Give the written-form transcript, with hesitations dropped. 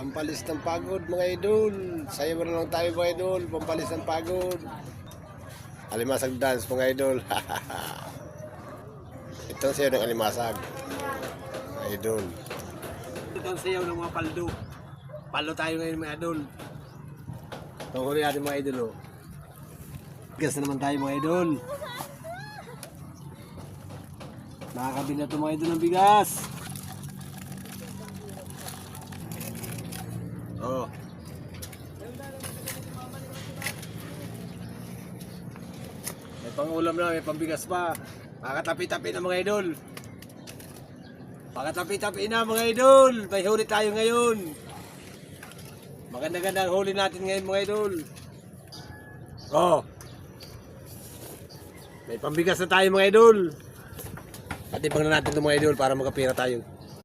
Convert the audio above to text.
Pampalis ng pagod mga idol. Sayo na lang tayo mga idol. Pampalis ng pagod. Alimasag dance mga idol. Ito ang sayo ng alimasag. Mga idol. Ito ang sayaw ng mga paldo. Paldo tayo ngayon mga idol. Tunghuli natin mga idol. Oh. Gas na naman tayo mga idol. Nakakabili na ito mga idol ng bigas. Oh. May pangulam na, may pambigas pa. Makatapi-tapi na mga idol. Makatapi-tapi na mga idol. May huli tayo ngayon. Maganda-ganda ang huli natin ngayon mga idol. Oh. May pambigas na tayo mga idol. Patipang na natin ito mga idol para makapira tayo.